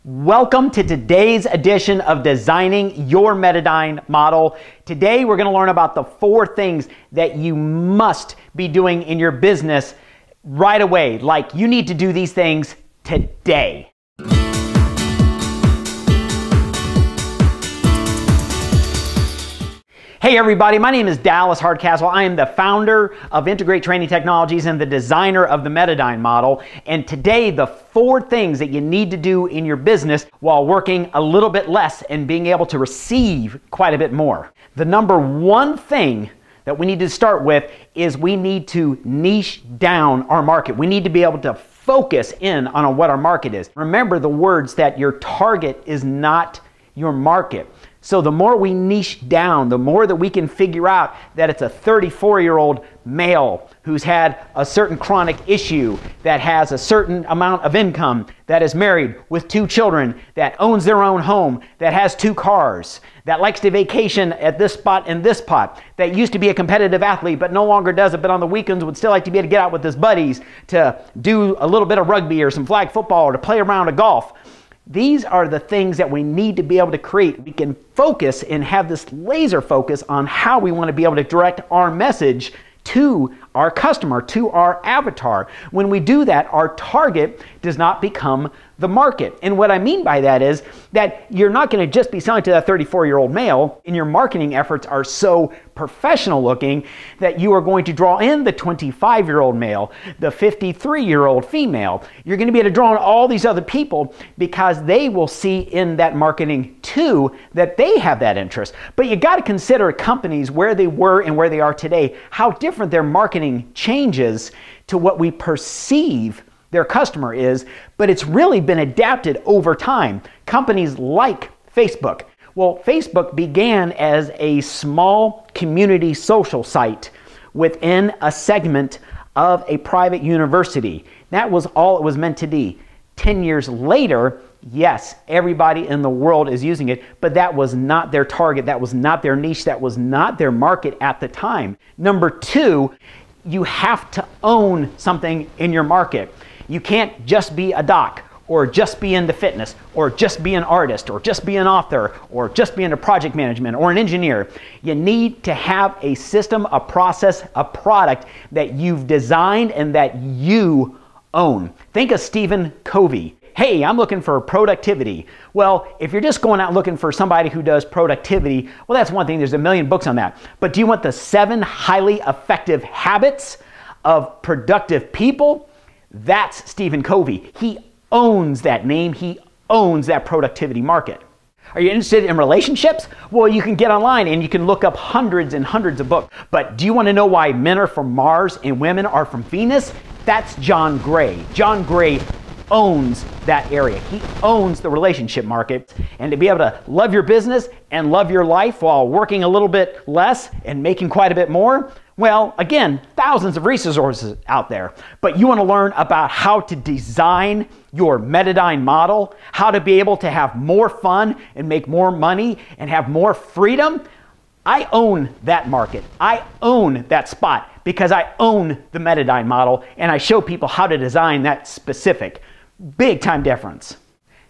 Welcome to today's edition of Designing Your Metadyne Model. Today we're going to learn about the 4 things that you must be doing in your business right away. Like, you need to do these things today. Hey everybody, my name is Dallas Hardcastle. I am the founder of Integrate Training Technologies and the designer of the Metadyne model. And today, the 4 things that you need to do in your business while working a little bit less and being able to receive quite a bit more. The number 1 thing that we need to start with is we need to niche down our market. We need to be able to focus in on what our market is. Remember the words that your target is not your market. So the more we niche down, the more that we can figure out that it's a 34-year-old male who's had a certain chronic issue, that has a certain amount of income, that is married with 2 children, that owns their own home, that has 2 cars, that likes to vacation at this spot and this spot, that used to be a competitive athlete but no longer does it, but on the weekends would still like to be able to get out with his buddies to do a little bit of rugby or some flag football or to play around a golf. These are the things that we need to be able to create. We can focus and have this laser focus on how we want to be able to direct our message to our customer, to our avatar. When we do that, our target does not become the market. And what I mean by that is that you're not going to just be selling to that 34-year-old male, and your marketing efforts are so professional looking that you are going to draw in the 25-year-old male, the 53-year-old female. You're going to be able to draw in all these other people because they will see in that marketing too that they have that interest. But you got to consider companies where they were and where they are today, how different their marketing changes to what we perceive their customer is, but it's really been adapted over time. Companies like Facebook. Well, Facebook began as a small community social site within a segment of a private university. That was all it was meant to be. 10 years later, yes, everybody in the world is using it, but that was not their target. That was not their niche. That was not their market at the time. Number 2, you have to own something in your market. You can't just be a doc, or just be into fitness, or just be an artist, or just be an author, or just be into project management, or an engineer. You need to have a system, a process, a product that you've designed and that you own. Think of Stephen Covey. Hey, I'm looking for productivity. Well, if you're just going out looking for somebody who does productivity, well, that's one thing. There's a million books on that. But do you want the 7 highly effective habits of productive people? That's Stephen Covey. He owns that name. He owns that productivity market. Are you interested in relationships? Well, you can get online and you can look up hundreds and hundreds of books. But do you want to know why men are from Mars and women are from Venus? That's John Gray. John Gray owns that area. He owns the relationship market. And to be able to love your business and love your life while working a little bit less and making quite a bit more, well, again, thousands of resources out there. But you want to learn about how to design your Metadyne model, how to be able to have more fun and make more money and have more freedom. I own that market. I own that spot because I own the Metadyne model, and I show people how to design that specific. Big time difference.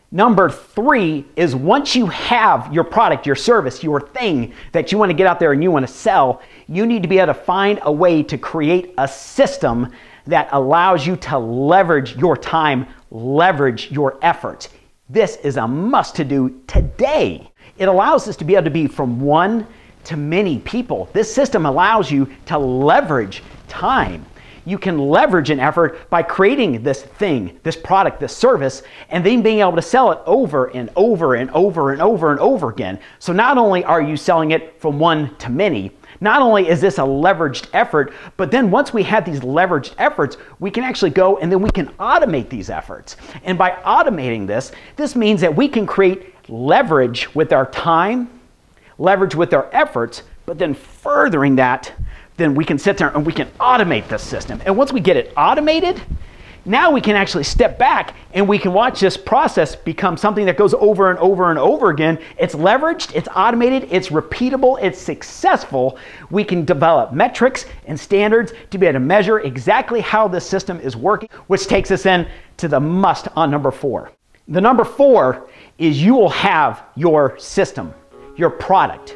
Number 3 is once you have your product, your service, your thing that you want to get out there and you want to sell, you need to be able to find a way to create a system that allows you to leverage your time, leverage your efforts. This is a must to do today. It allows us to be able to be from one to many people. This system allows you to leverage time. You can leverage an effort by creating this thing, this product, this service, and then being able to sell it over and over and over and over and over again. So not only are you selling it from one to many, not only is this a leveraged effort, but then once we have these leveraged efforts, we can actually go and then we can automate these efforts. And by automating this, this means that we can create leverage with our time, leverage with our efforts, but then furthering that, then we can sit there and we can automate this system. And once we get it automated, now we can actually step back and we can watch this process become something that goes over and over and over again. It's leveraged, it's automated, it's repeatable, it's successful. We can develop metrics and standards to be able to measure exactly how this system is working, which takes us in to the must on number 4. The number 4 is you will have your system, your product,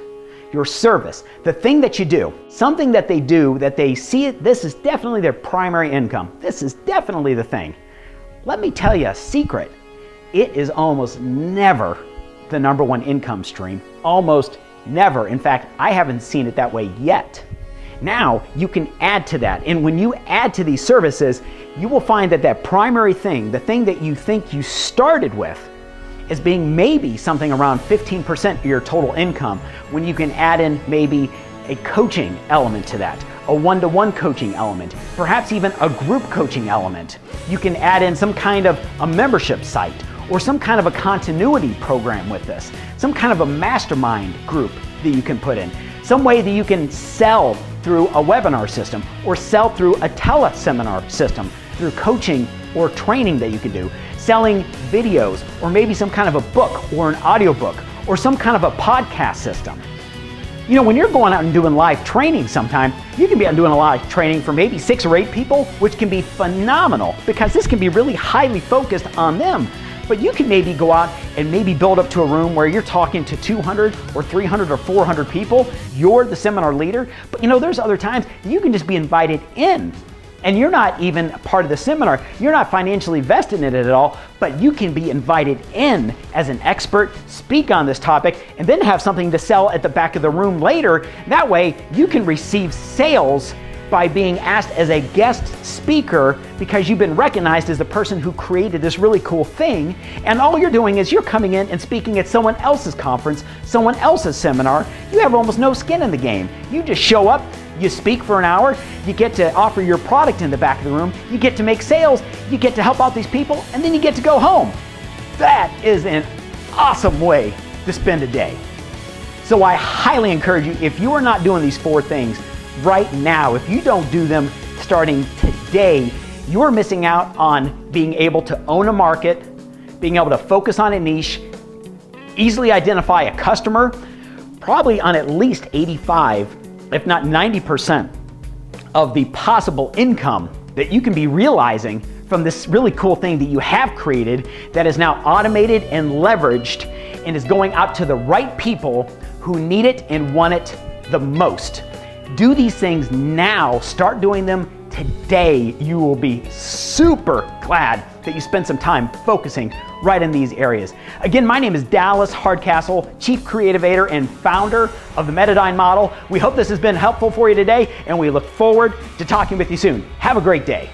your service, the thing that you do, something that they do that they see it, this is definitely their primary income. This is definitely the thing. Let me tell you a secret. It is almost never the number 1 income stream. Almost never. In fact, I haven't seen it that way yet. Now you can add to that. And when you add to these services, you will find that that primary thing, the thing that you think you started with, as being maybe something around 15% of your total income, when you can add in maybe a coaching element to that, a one-to-one coaching element, perhaps even a group coaching element. You can add in some kind of a membership site or some kind of a continuity program with this, some kind of a mastermind group that you can put in, some way that you can sell through a webinar system or sell through a teleseminar system, through coaching or training that you can do, selling videos, or maybe some kind of a book or an audiobook or some kind of a podcast system. You know, when you're going out and doing live training sometime, you can be out doing a lot of training for maybe 6 or 8 people, which can be phenomenal because this can be really highly focused on them. But you can maybe go out and maybe build up to a room where you're talking to 200 or 300 or 400 people. You're the seminar leader. But you know, there's other times you can just be invited in. And you're not even part of the seminar. You're not financially vested in it at all, but you can be invited in as an expert, speak on this topic, and then have something to sell at the back of the room later. That way you can receive sales by being asked as a guest speaker because you've been recognized as the person who created this really cool thing. And all you're doing is you're coming in and speaking at someone else's conference, someone else's seminar. You have almost no skin in the game. You just show up, you speak for an hour, you get to offer your product in the back of the room, you get to make sales, you get to help out these people, and then you get to go home. That is an awesome way to spend a day. So I highly encourage you, if you are not doing these 4 things right now, if you don't do them starting today, you're missing out on being able to own a market, being able to focus on a niche, easily identify a customer, probably on at least 85, if not 90% of the possible income that you can be realizing from this really cool thing that you have created that is now automated and leveraged and is going out to the right people who need it and want it the most. Do these things now. Start doing them today. You will be super glad that you spent some time focusing right in these areas. Again, my name is Dallas Hardcastle, Chief Creativator and founder of the Metadyne model. We hope this has been helpful for you today, and we look forward to talking with you soon. Have a great day.